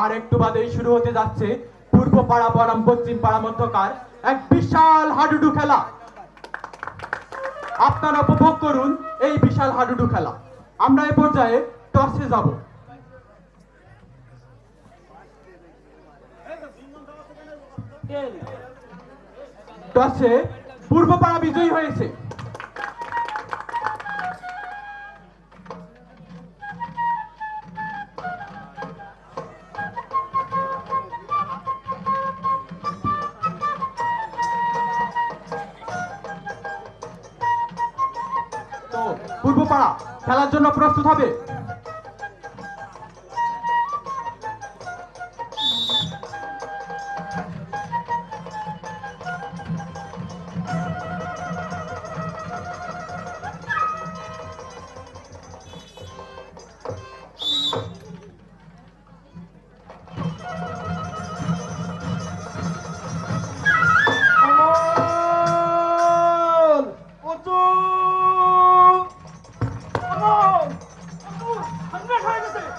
আর একটু বাদেই শুরু হতে যাচ্ছে পূর্ব পাড়া বনাম পশ্চিম পাড়া মধ্যকার এক বিশাল হাডুডু খেলা। আপনারা উপভোগ করুন এই বিশাল হাডুডু খেলা। আমরা এই পর্যায়ে টসে যাব। টসে পূর্ব পাড়া বিজয়ী হয়েছে। তো পূর্ব পাড়া খেলার জন্য প্রস্তুত হবে।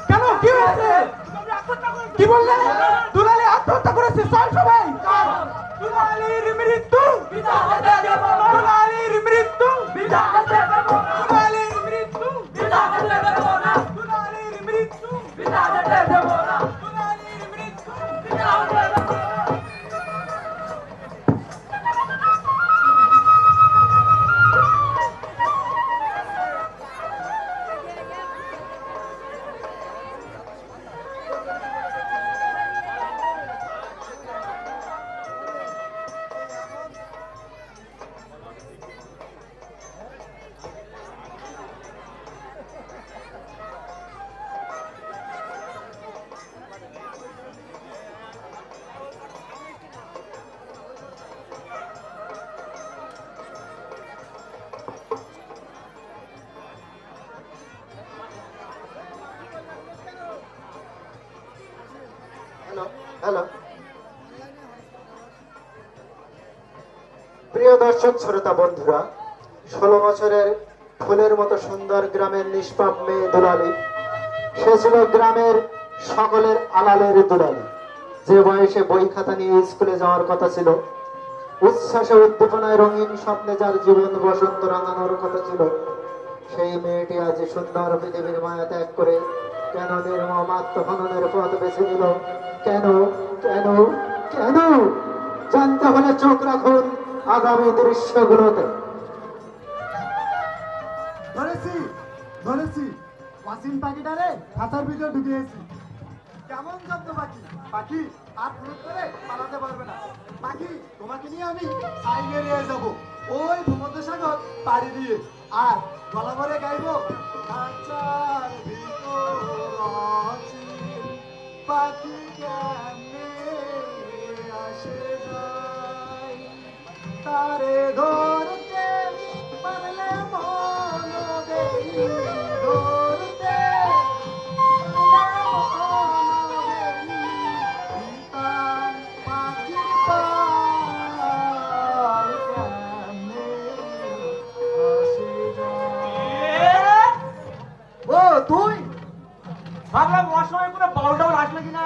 কেন কি হয়েছে? কি বললে? দুলালী আত্মহত্যা করেছে। চল সবাই। দুলালীর মৃত্যু দুলালীর মৃত্যু দুলালীর মৃত্যু দুলালীর মৃত্যু দুলালীর মৃত্যু। হ্যালো প্রিয় দর্শক শ্রোতা বন্ধুরা, 16 বছরের ফুলের মতো সুন্দর গ্রামের নিষ্পাপ মেয়ে দুলালী, সে ছিল গ্রামের সকলের আলালের দুলালী। যে বয়সে বই খাতা নিয়ে স্কুলে যাওয়ার কথা ছিল, উচ্ছ্বাসে উদ্দীপনায় রঙিন স্বপ্নে যার জীবন বসন্ত রাঙানোর কথা ছিল, সেই মেয়েটি আজ সুন্দর পৃথিবীর মায়া ত্যাগ করে কেন নির্মম আত্মহননের পথ বেছে নিল? কেন কেন কেন? জানতে হলে চোখ রাখুন আগামী দৃশ্যগুলোতে। ধরেছি ধরেছি ওয়াসিম পাখিটারে খাঁচার ভিতরে ঢুকিয়েছি। কেমন শব্দ পাখি? পাখি হাত ফুট করে পালাতে পারবে না। পাখি, তোমাকে নিয়ে আমি সাইবেরিয়া যাবো, ওই ভূমধ্যসাগর পাড়ি দিয়ে, আর গলা ভরে গাইবো খাঁচার ভিতর অচিন পাখি কেমনে আসে যায়, তারে ধরতে পারলে মন দেই, ধরতে পারলে মন দেই, বিতান পাখির পাল কেমনে আসে যায়। ও তুই ভাবলাম অসময় কোনো বাউলটাও আসলো কিনা।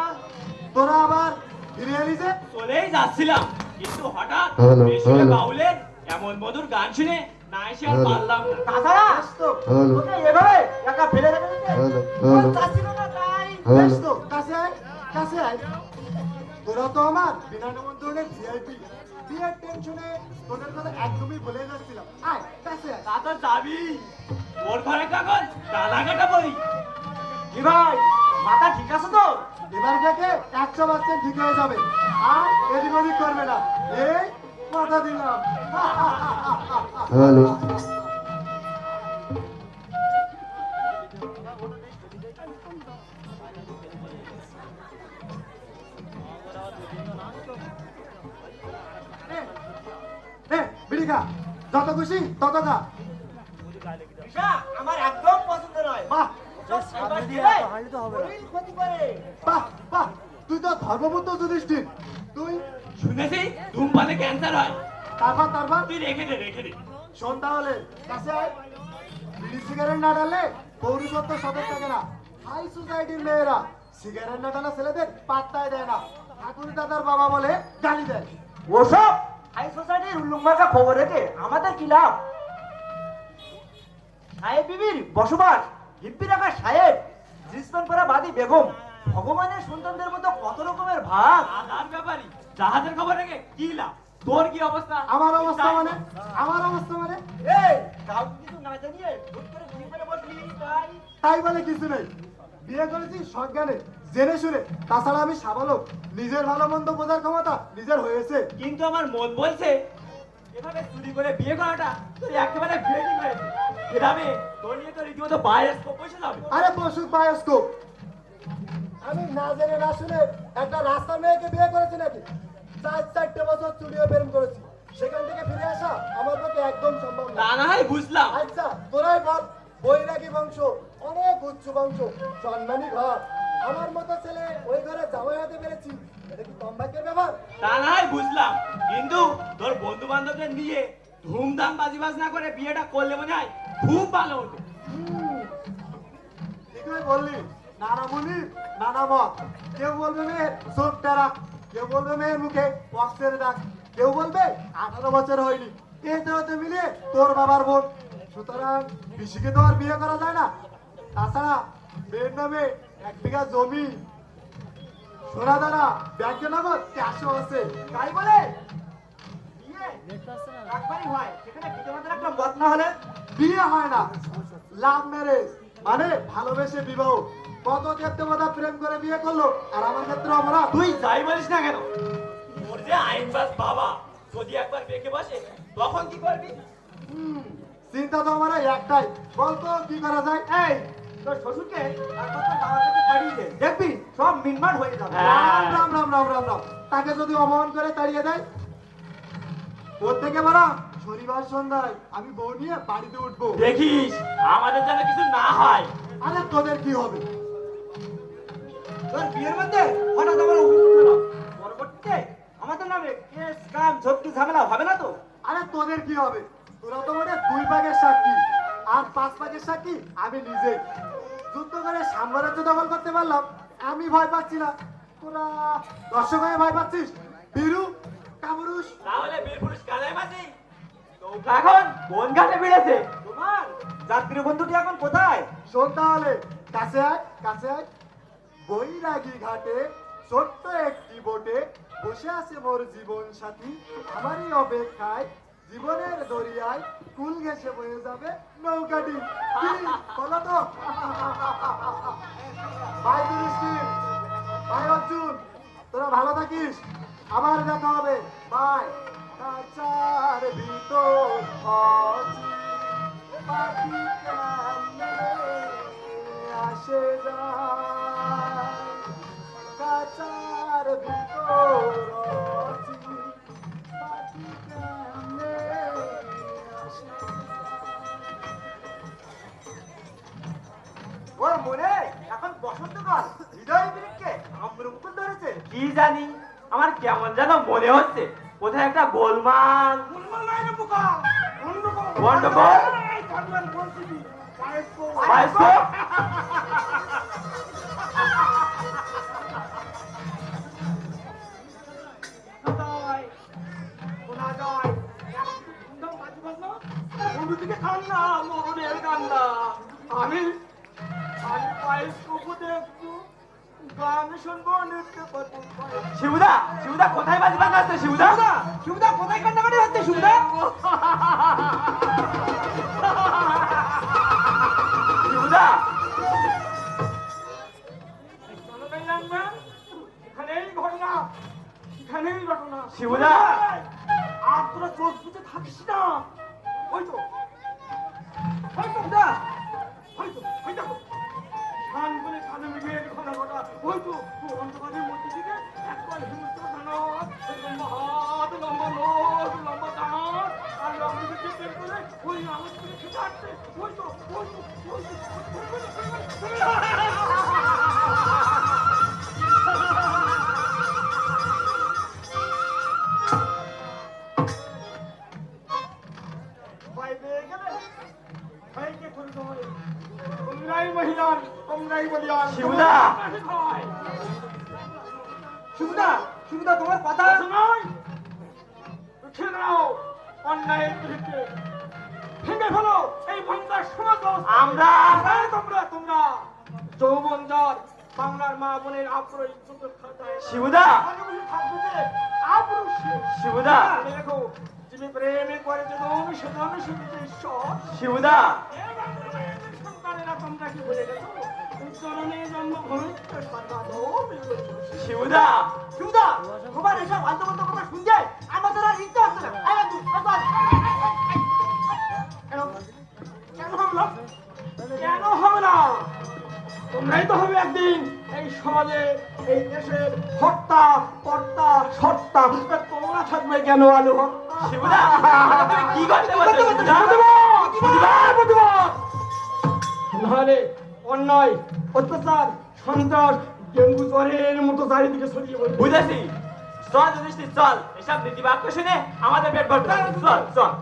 তোরা আবার ফিরে এলি যে? চলেই যাচ্ছিলাম, কিন্তু হঠাৎ হ্যালো, বেসুরে হ্যালো। বাউলের এমন মধুর গান শুনে না এসে আর হ্যালো। পারলাম না। তাছাড়া তো হ্যালো তোকে এভাবে একা ফেলে রেখে দিতে হ্যালো মন হ্যালো চাচ্ছিল না, তাই হ্যালো বেশ তো, কাছে আয়, কাছে আয়। তোরা তো আমার বিনা নিমন্ত্রণের ভিআইপি। বিয়ের টেনশনে তোদের কথা একদমই ভুলে যাচ্ছিলাম। আয়, কাছে আয়। তা তো যাবি, ওর ঘরে কাগজ কাদা কাটা বই। কি ভাই, মাথা ঠিক আছে তো? এবার থেকে 100% ঠিক হয়ে যাবে, আর এদিক ওদিক করবে না। এই কথা দিলাম। হ্যালো বিড়ি খা, যত খুশি তত খা। বিশা, আমার একদম পছন্দ নয়। বাহ শরীর ক্ষতি করে। বাহ বাহ, তুই তো ধর্মপুত্র যুধিষ্ঠির। তুই শুনেছি ধূমপানে ক্যান্সার হয়। তারপর তুই রেখে দে, রেখে দে। শোন তাহলে, কাছে আয়। বিড়ি সিগারেট না ডালে পৌরসত্ব সদর থাকে না। হাই সোসাইটির মেয়েরা সিগারেট নাটানো ছেলেদের পাত্তাই দেয় না। ঠাকুর দাদার বাবা বলে গালি দেয়। ওসব হাই সোসাইটির উল্লুঙ্গাটা খবর রেখে আমাদের কি লাভ? সাহেব বিবির বসবাস, হিপ্পি রাখা সাহেব, জিসমান করা বাদী বেগম, ভগবানের সন্তানদের মতো কত রকমের ভাগ। দাদার ব্যাপারই জাহাজের খবর রেখে কি লাভ? তোর কি অবস্থা? আমার অবস্থা মানে আমার অবস্থা মানে এই কাউকে কিছু না জানিয়ে হুট করে বিয়ে করে বসলি, তাই তাই বলে কিছু নেই। বিয়ে করেছি সজ্ঞানে, জেনে শুনে। তাছাড়া আমি সাবালক, নিজের ভালো মন্দ বোঝার ক্ষমতা নিজের হয়েছে। কিন্তু আমার মন বলছে এভাবে চুরি করে বিয়ে করাটা তোর একেবারে ব্রেকিং হয়েছে। গ্রামে তোর নিয়ে তো রীতিমতো বায়োস্কোপ বসে যাবে। আরে পশুর বায়োস্কোপ, আমি না জেনে না শুনে একটা রাস্তার মেয়েকে বিয়ে করেছি নাকি? 4-4টে বছর চুরিও প্রেম করেছি, সেখান থেকে ফিরে আসা আমার পক্ষে একদম সম্ভব না। তা না হয় বুঝলাম, আচ্ছা তোরাই বল, বৈরাগী বংশ, অনেক উচ্চ বংশ, সম্মানী ঘর, আমার মতো ছেলে ওই ঘরে জামাই হতে পেরেছি, এটা কি কম ভাগ্যের ব্যাপার? তা না হয় বুঝলাম, কিন্তু তোর বন্ধু বান্ধবদের নিয়ে ধুমধাম বাজিবাজ না করে বিয়েটা করলে মনে হয় খুব ভালো হতো। ঠিকই বললি, নানা মুনি নানা মত। কেউ বলবে মেয়ের চোখ টেরা, কেউ বলবে মেয়ের মুখে পক্সের দাগ, কেউ বলবে 18 বছর হয়নি। এতে হতে মিলিয়ে তোর বাবার বোন। সুতরাং পিসিকে তো আর বিয়ে করা যায় না। তাছাড়া মেয়ের নামে 1 বিঘা জমি, সোনা দানা, ব্যাংকে নগদ 400 আছে। তাই বলে বিয়ে একবারই হয়, সেখানে পিতামাতার একটা মত না হলে বিয়ে হয় না, লাভ ম্যারেজ, মানে ভালোবেসে বিবাহ। কত দেবতা প্রেম করে বিয়ে করলো, আর আমার ক্ষেত্রে আমরা তুই যাই বলিস না কেন, তোর যে আইনবাজ বাবা যদি একবার বেঁকে বসে তখন কি করবি? চিন্তা তো আমার একটাই, বলতো কি করা যায়? এই তোর শ্বশুরকে একবার তোর বাবার কাছে পাঠিয়ে দে, দেখবি সব মিটমাট হয়ে যাবে। হ্যাঁ। রাম রাম রাম রাম রাম। তাকে যদি অপমান করে তাড়িয়ে দেয়, ওর থেকে বলা শনিবার সন্ধ্যায় আমি বউ নিয়ে বাড়িতে উঠবো। দেখিস আমাদের যেন কিছু না হয়। আরে তোদের কি হবে? তোর বিয়ের মধ্যে হঠাৎ আমার অভিযোগ হলো, পরবর্তীতে আমাদের নামে কেস কাম ঝক্কি ঝামেলা হবে না তো? আরে তোদের কি হবে? তোরা তো মানে 2 ভাগের সাক্ষী, আর 5 ভাগের সাক্ষী আমি নিজেই। যুদ্ধ করে সাম্রাজ্য দখল করতে পারলাম, আমি ভয় পাচ্ছি না। তোরা দর্শক হয়ে ভয় পাচ্ছিস? বীরু কামরুষ, তাহলে বীর পুরুষ কানাই মাঝি নৌকা এখন কোন ঘাটে ভিড়েছে? তোমার যাত্রী বন্ধুটি এখন কোথায়? শোন তাহলে, কাছে আয় কাছে আয়। বৈরাগী ঘাটে ছোট্ট একটি বোটে বসে আছে মোর জীবন সাথী, আমারই অপেক্ষায় জীবনের দরিয়ায় কুল ঘেঁষে বয়ে যাবে নৌকাটি। কি বলো তো? ভাই দুরুস্তি, ভাই অর্জুন, তোরা ভালো থাকিস, আবার দেখা হবে, বাই। কাচার ভিতর অচি পাখি কেমনে আসে যায়, কাচার ভিতর অচি পাখি কেমনে আসে যায়। ওর মনে এখন বসন্তকাল, হৃদয় বৃক্ষে আম্রমুকুল ধরেছে। কি জানি, আমার কেমন যেন মনে হচ্ছে কোথায় একটা গোলমাল গন্ডগোল। বায়োস্কোপ? আমি বায়োস্কোপ দেখবো, গান শুনবো, নৃত্য করবো। শিবুদা, শিবুদা কোথায় বাজি বাজনা আছে? শিবুদা, শিবদা কোথায় কান্নাকাটি হচ্ছে? শিবদা শিবুদা, এখানেই ঘটনা, এখানেই ঘটনা। শিবুদা। আর তোরা চোখ বুঝে থাকিস না। হয়তো হয়তো দা হয়তো হয়তো খান বলে খানে মিলিয়ে ঘটনা ঘটা, হয়তো অন্ধকারের মধ্যে থেকে একবার হিংস্র দানব, লম্বা হাত, লম্বা নখ, লম্বা দাঁত, আর লম্বা দিকে বের করে ওই আঙুল থেকে খেতে আসছে। হয়তো হয়তো হয়তো ভয় পেয়ে গেলে ভাইকে করে তোমার তোমরাই মহিলার তোমরাই বলিয়ান শিবুদা! শিবুদা শিবুদা তোমার কথা নয় উঠে দাও অন্যায়ের বিরুদ্ধে ভেঙে ফেলো এই ভঙ্গার সমাজ আমরা তোমরা তোমরা যৌবনদার বাংলার মা বোনের আপ্রয় খাতায় শিবুদা! থাকবে যে আপ্রয় শিবুদা! দেখো তুমি প্রেমে করে যে অনুশোধন শুনতে ঈশ্বর শিবুদা! সন্তানেরা তোমরা কি বলে গেছো চরণে জন্মভূমি শিবুদা! শিবুদা তোমার এসব আলতো বলতো কথা শুনছে আমাদের আর ইচ্ছা হচ্ছে না কেন কেন হলো কেন হবে না তোমরাই তো হবে একদিন এই সমাজে এই দেশের হত্যা কর্তা সত্তা তোমরা থাকবে কেন আলু শিবুদা! তুমি কি করতে বলছো শিবুদা? নাহলে অন্যায় অত্যাচার সন্ত্রাস ডেঙ্গু জ্বরের মতো চারিদিকে ছড়িয়ে পড়বে বুঝেছি। চল যুধিষ্ঠির চল, এসব নীতি বাক্য শুনে আমাদের পেট ভরতে হবে। চল চল।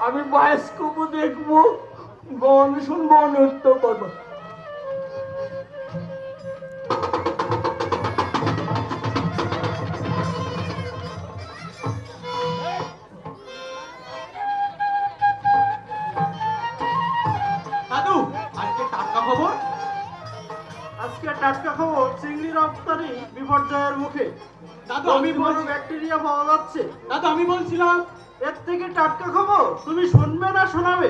আমি বায়োস্কোপ দেখবো বন শুনবো নৃত্য করবো দাদু, আজকে টাটকা খবর। আজকে টাটকা খবর, চিংড়ি রপ্তানি বিপর্যয়ের মুখে। দাদু আমি বলছি, ব্যাকটেরিয়া পাওয়া যাচ্ছে। দাদু আমি বলছিলাম এর থেকে টাটকা খবর তুমি শুনবে না শোনাবে?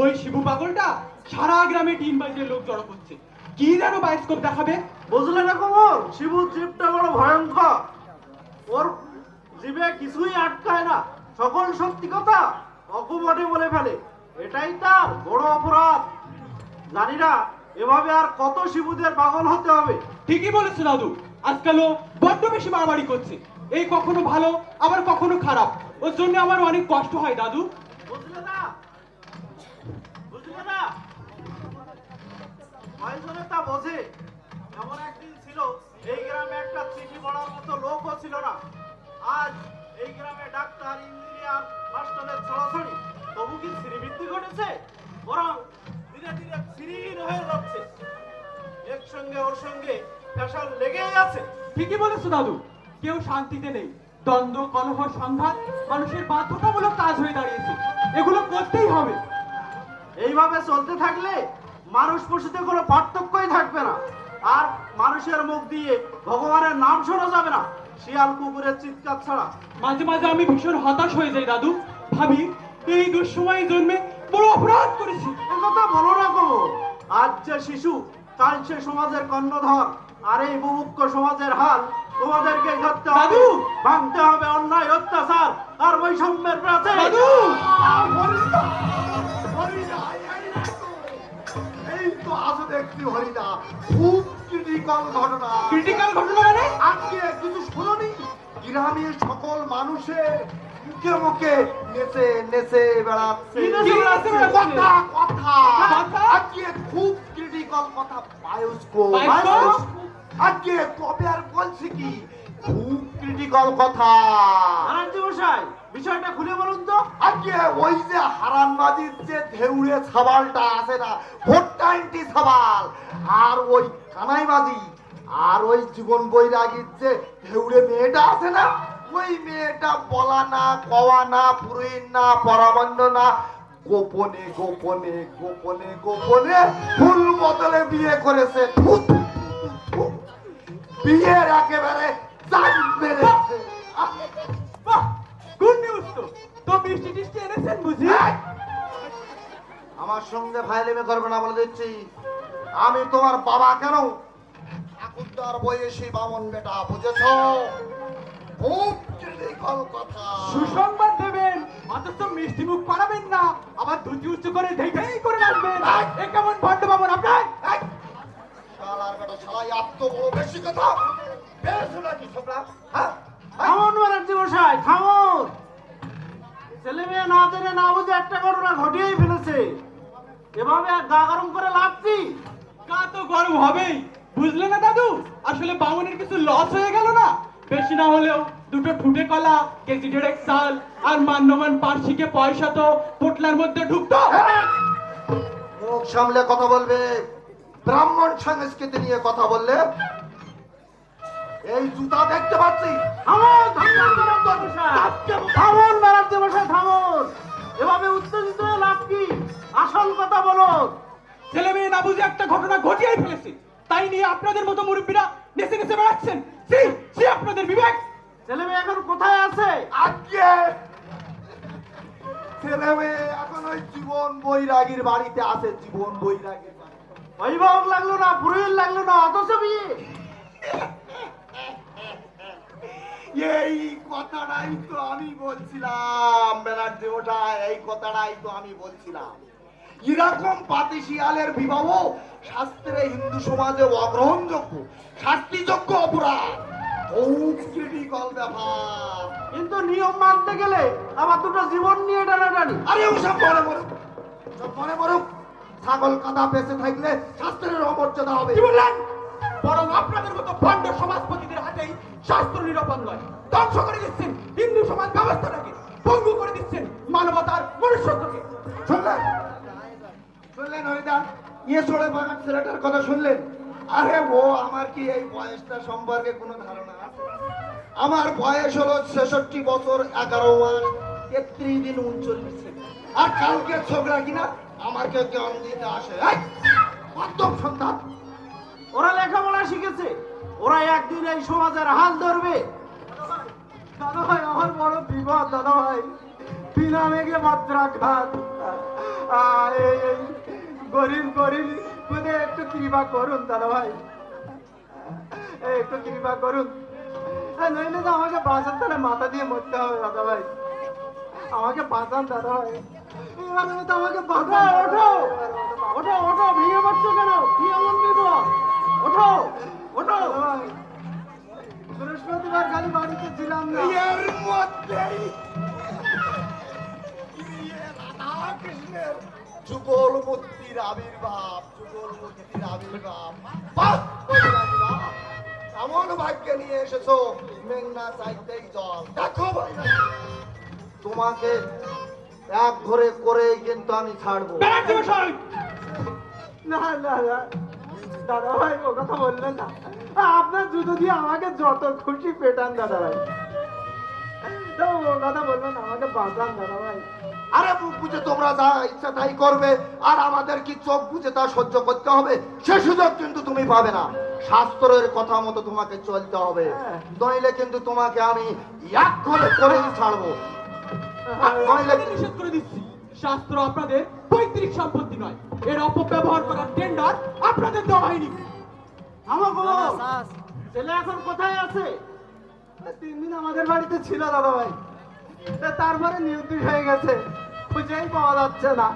ওই শিবু পাগলটা সারা গ্রামে টিম বাইজের লোক জড়ো করছে, কি যেন বায়োস্কোপ দেখাবে। বুঝলে না খবর? শিবুর জিভটা বড় ভয়ঙ্কর, ওর জিভে কিছুই আটকায় না, সকল সত্যি কথা অকপটে বলে ফেলে, এটাই তার বড় অপরাধ। জানি না এভাবে আর কত শিবুদের পাগল হতে হবে। ঠিকই বলেছো দাদু, আজকালও বড্ড বেশি বাড়াবাড়ি করছে, এই কখনো ভালো আবার কখনো খারাপ, ওর জন্য আমার অনেক কষ্ট হয় দাদু। বুঝলে না? বুঝলে না? কয়জনে তা বোঝে? এমন একদিন ছিল এই গ্রামে একটা চিঠি পড়ার মতো লোকও ছিল না। আজ এই গ্রামে ডাক্তার, ইঞ্জিনিয়ার, মাস্টারের ছড়াছড়ি। তবু কি শ্রীবৃদ্ধি ঘটেছে? বরং ধীরে ধীরে শ্রীহীন হয়ে যাচ্ছে। এর সঙ্গে ওর সঙ্গে ফ্যাশন লেগেই আছে। ঠিকই বলেছো দাদু, কেউ শান্তিতে নেই, দ্বন্দ্ব কলহ সংঘাত মানুষের বাধ্যতামূলক কাজ হয়ে দাঁড়িয়েছে, এগুলো করতেই হবে। এইভাবে চলতে থাকলে মানুষ পশুতে কোনো পার্থক্যই থাকবে না, আর মানুষের মুখ দিয়ে ভগবানের নাম শোনা যাবে না, শিয়াল কুকুরের চিৎকার ছাড়া। মাঝে মাঝে আমি ভীষণ হতাশ হয়ে যাই দাদু, ভাবি এই দুঃসময়ে জন্মে বড় অপরাধ করেছি। এ কথা বলো না গো, আজ যে শিশু কাল সে সমাজের কর্ণধর, আর এই বুভুক্ষ সমাজের হাল তোমাদেরকে ধরতে হবে, দাদু! ভাঙতে হবে অন্যায় অত্যাচার আর বৈষম্যের প্রাচীর। দাদু! এই তো আজ দেখছি হরিদা, খুব ক্রিটিক্যাল ঘটনা। ক্রিটিক্যাল ঘটনা মানে? আজকে কিছু শুনোনি? গ্রামের সকল মানুষের মুখে মুখে নেচে নেচে বেড়াচ্ছে। কি নেচে বেড়াচ্ছে? কথা কথা কথা? আজকে খুব ক্রিটিক্যাল কথা। Bioscope bioscope? আজকে কবে আর বলছি কি, খুব ক্রিটিক্যাল কথা। আনন্দ মশাই, বিষয়টা খুলে বলুন তো। আজকে ওই যে হারানবাজির যে ধেউড়ে ছাবালটা আছে না, ভোট্টা এন্টি ছাবাল, আর ওই কানাইবাজি, আর ওই জীবন বৈরাগীর যে ধেউড়ে মেয়েটা আছে না, ওই মেয়েটা বলা না, কওয়া না, পুরোহিত না, পরামান্য না, গোপনে গোপনে গোপনে গোপনে ফুল বদলে বিয়ে করেছে। থু, থু, থু, থু। বিয়ের একেবারে জান মেরেছে। বাহ, গুড নিউজ তো। তো মিষ্টি টিষ্টি এনেছেন বুঝি? আমার সঙ্গে ফাইলেমে করবে না বলে দিচ্ছি। আমি তোমার বাবা কেন, এখনকার বয়সী বামন বেটা, বুঝেছ? খুব ক্রিটিক্যাল কথা। সুসংবাদ দেবেন অথচ মিষ্টি মুখ করাবেন না, আবার ধুতি উচ্চ করে দেখেই করে নাচবেন, এ কেমন ভণ্ড বাবন আপনার? এই, শালার বেটা, শালাই এত বড় বেশি কথা বেশ নাকি ছোকরা? হ্যাঁ, থামুন ব্যানার্জি মশাই, থামুন। ছেলে মেয়ে না জেনে না বুঝে একটা ঘটনা ঘটিয়েই ফেলেছে, এভাবে আর গা গরম করে লাভ কি? গা তো গরম হবেই, বুঝলে না দাদু, আসলে বামনের কিছু লস হয়ে গেল না। বেশি না হলেও দুটো ঠুটে কলা, কেজি 1.5 চাল আর মান্যমান পার্সিকে পয়সা তো পোটলার মধ্যে ঢুকতো। মুখ সামলে কথা বলবে। ব্রাহ্মণ সংস্কৃতি নিয়ে কথা বললে এই জুতা দেখতে পাচ্ছি। থামুন ম্যানেজার মশাই, থামুন। এভাবে উত্তেজিত হয়ে লাভ কি? আসল কথা বলো। ছেলে মেয়ে না বুঝে একটা ঘটনা ঘটিয়েই ফেলেছে, তাই নিয়ে আপনাদের মতো মুরব্বীরা নেচে নেচে বেড়াচ্ছেন। সে আপনাদের বিবেক। ছেলে মেয়ে এখন কোথায় আছে? আজকে ছেলে মেয়ে এখন ওই জীবন বৈরাগীর বাড়িতে আছে। জীবন বৈরাগীর বাড়িতে। অভিভাবক লাগলো না, পুরোহিত লাগলো না, অথচ বিয়ে। এই কথাটাই তো আমি বলছিলাম ব্যানার্জি ওটাই, এই কথাটাই তো আমি বলছিলাম। এরকম পাতিশিয়ালের বিবাহ শাস্ত্রে হিন্দু সমাজে অগ্রহণযোগ্য, শাস্তিযোগ্য অপরাধ, খুব ক্রিটিক্যাল ব্যাপার। কিন্তু নিয়ম মানতে গেলে আবার দুটো জীবন নিয়ে টানাটানি। আরে ওসব মনে মরুক, সব মনে মরুক। ছাগল কাদা বেঁচে থাকলে শাস্ত্রের অমর্যাদা হবে। কি বললেন? বরং আপনাদের মতো ভণ্ড সমাজপতিদের হাতেই শাস্ত্র নিরাপদ নয়, ধ্বংস করে দিচ্ছেন হিন্দু সমাজ ব্যবস্থাটাকে, ভঙ্গ করে দিচ্ছেন মানবতার মনুষ্যত্বকে। শুনলেন শুনলেন হরিদান, ইয়ে চড়ে বাগান ছেলেটার কথা শুনলেন? আরে ও আমার কি এই বয়সটা সম্পর্কে কোনো ধারণা আছে? আমার বয়স হলো 66 বছর 11 মাস 33 দিন 39 সেকেন্ড। আর কালকে ছোকরা কিনা আমাকে জ্ঞান দিতে আসে। এই, কদ্দম সন্তান। ওরা লেখাপড়া শিখেছে, ওরা একদিন এই সমাজের হাল ধরবে। দাদা ভাই, আমার বড় বিপদ দাদা ভাই। বিনা মেঘে মাত্রাঘাত। এই গরিব গরিব খুদে একটু কৃপা করুন দাদা ভাই, একটু কৃপা করুন। নইলে তো আমাকে বাঁচান, তাহলে মাথা দিয়ে মরতে হবে দাদা ভাই। আমাকে বাঁচান দাদা ভাই, এবার তো আমাকে বাঁচান। ওঠো ওঠো ওঠো, ভেঙে পড়ছো কেন? কি এমন বিপদ? ওঠো ওঠো। বৃহস্পতিবার খালি বাড়িতে ছিলাম না। এর মধ্যেই রাধাকৃষ্ণের যুগল মূর্তির আবির্ভাব, যুগল মূর্তির আবির্ভাব। বাহ, বৈরাগী বাহ, এমন ভাগ্যে নিয়ে এসেছো, মেঘনা চাইতেই জল। দেখো ভাই, তোমাকে এক ঘরে করে কিন্তু আমি ছাড়বো। ব্যানার্জি মশাই, না না না দাদা ভাই, ও কথা বললেন না। আপনার জুতো দিয়ে আমাকে যত খুশি পেটান দাদা ভাই, ও কথা বলবেন না, আমাকে বাঁচান দাদা ভাই। আরে মুখ বুঝে তোমরা যা ইচ্ছা তাই করবে, আর আমাদের কি চোখ বুঝে তা সহ্য করতে হবে, সে সুযোগ কিন্তু তুমি পাবে না। শাস্ত্রের কথা মতো তোমাকে চলতে হবে, নইলে কিন্তু তোমাকে আমি এক ঘরে করেই ছাড়বো। নইলে আপনাদের নিষেধ করে দিচ্ছি, শাস্ত্র আপনাদের পৈতৃক সম্পত্তি নয়, এর অপব্যবহার করার টেন্ডার আপনাদের দেওয়া হয়নি। আমাকে ছেলে এখন কোথায় আছে? 3 দিন আমাদের বাড়িতে ছিল দাদা ভাই, তারপরে নিউট্রি হয়ে গেছে, খুঁজেই পাওয়া যাচ্ছে না।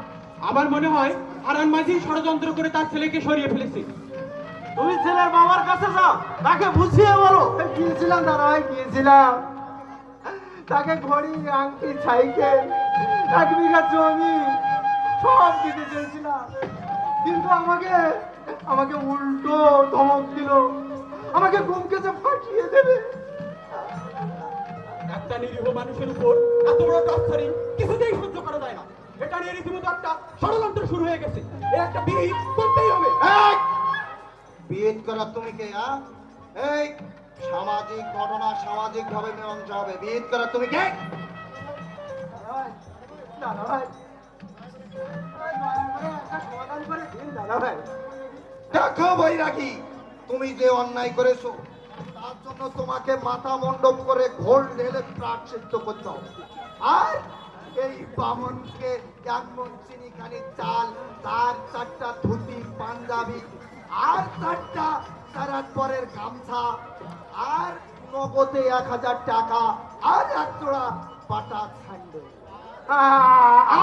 আমার মনে হয় হারান মাঝি ষড়যন্ত্র করে তার ছেলেকে সরিয়ে ফেলেছে। তুমি ছেলের বাবার কাছে যাও, তাকে বুঝিয়ে বলো। গিয়েছিলাম দাদা ভাই, গিয়েছিলাম। তাকে ঘড়ি, আংটি, সাইকেল, 1 বিঘা জমি সব দিতে চেয়েছিলাম, কিন্তু আমাকে উল্টো ধমক দিল, আমাকে ঘুমকেছে ফাটিয়ে দেবে। একটা নিরীহ মানুষের উপর এত বড় টর্চারিং কিছুতেই সহ্য করা যায় না। এটা নিয়ে রীতিমতো একটা ষড়যন্ত্র শুরু হয়ে গেছে, এর একটা বিহিত করতেই হবে। বিয়ে করা তুমি কে? এই সামাজিক ঘটনা সামাজিক ভাবে মীমাংসা হবে। বিয়ে করা তুমি কে? দাদা ভাই, দয়া করে একটা সমাধান করে দিন দাদা ভাই। দেখো বৈরাগী, তুমি যে অন্যায় করেছো তার জন্য তোমাকে মাথা মণ্ডপ করে ঘোল ঢেলে প্রায়শ্চিত্ত করতে হবে। আর এই বামনকে 1 মণ চিনিখানি চাল, তার 4টা ধুতি পাঞ্জাবি, আর 4টা সারাত পরের গামছা, আর নগদে 1000 টাকা, আর 1 জোড়া পাটা স্যান্ডেল,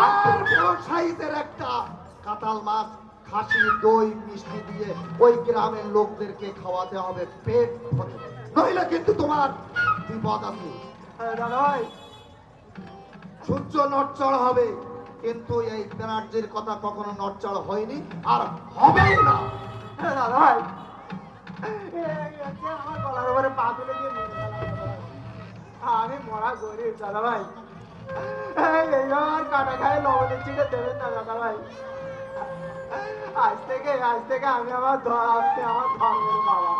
আর বড় সাইজের একটা কাঁঠাল মাছ, খাসি, দই, মিষ্টি দিয়ে ওই গ্রামের লোকদেরকে খাওয়াতে হবে পেট ভরে, নইলে কিন্তু তোমার বিপদ আছে। দাদা ভাই, সূর্য নড়চড় হবে, কিন্তু এই ব্যানার্জির কথা কখনো নড়চড় হয়নি আর হবেও না। দাদা ভাই, আমার গলার উপরে পা তুলে দিয়ে মেরে ফেলা। আমি মরা গরিব দাদা ভাই, এই আমার কাটা খায় লবণের চিটে দেবেন না দাদা ভাই। আজ থেকে আমি আমার আপনি আমার ধর্মের বাবা।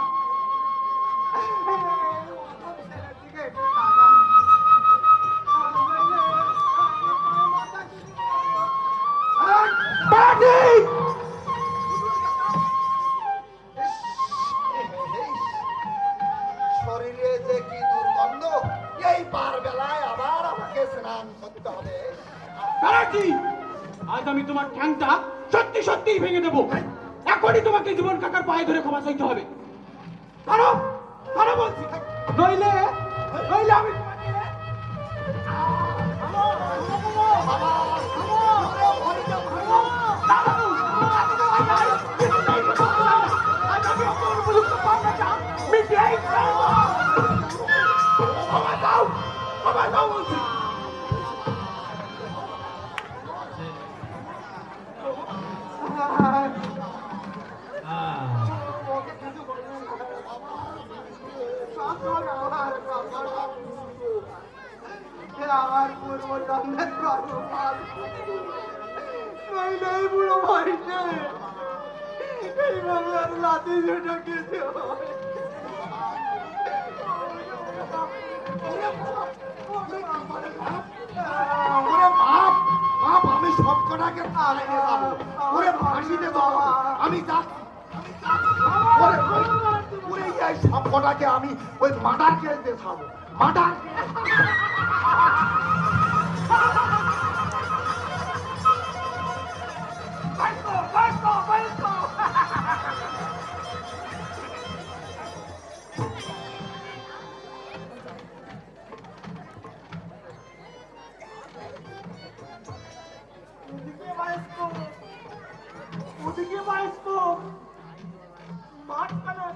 শরীরে যে কি দুর্গন্ধ, এই বার বেলায় আবার আমাকে স্নান করতে হবে। ব্যানার্জি, আজ আমি তোমার ঠ্যাংটা সত্যি সত্যিই ভেঙে দেবো। এখনই তোমাকে জীবন কাকার পায়ে ধরে ক্ষমা চাইতে হবে। ধরো ধরো বলছি, নইলে নইলে আমি তোমাকে আমার পূর্ব জন্মের কর্মফল, নইলে এই বুড়ো ভাইকে এইভাবে আর লাথি দিয়ে ঢুকিয়েছে। ওরে বাপ, বাপ, আমি সব কটাকে তাড়িয়ে যাবো। ওরে ফাঁসিতে দেবো, আমি যাচ্ছি। ওরে, ওরে, এই সব কটাকে আমি ওই মার্ডার কেস দিয়ে খাবো। মার্ডার ওদিকে বায়োস্কোপ, মাঝখানে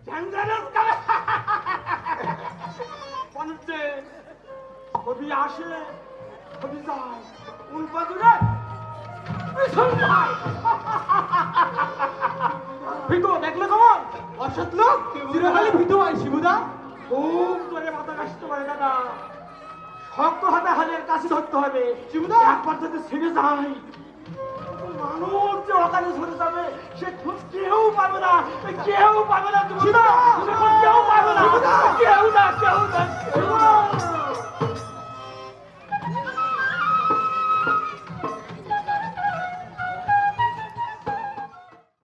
ঝান্ডারের কালে মানুষে ছবি আসে, ছবি যায়, উল্পা দূরে ভিতু দেখলে কেমন অসৎ লোক চিরকালে ভিতু হয় শিবুদা। খুব করে মাথা কাশতে পারে দাদা, শক্ত হাতে হাতের কাছে ধরতে হবে। শিবুদা, একবার যদি ছেড়ে যায়, মানুষ যে অকালে সরে যাবে সে খোঁজ কেউ পাবে না, কেউ পাবে না, তুমি শিবুদা! কেউ পাবে না, কেউ না, কেউ না।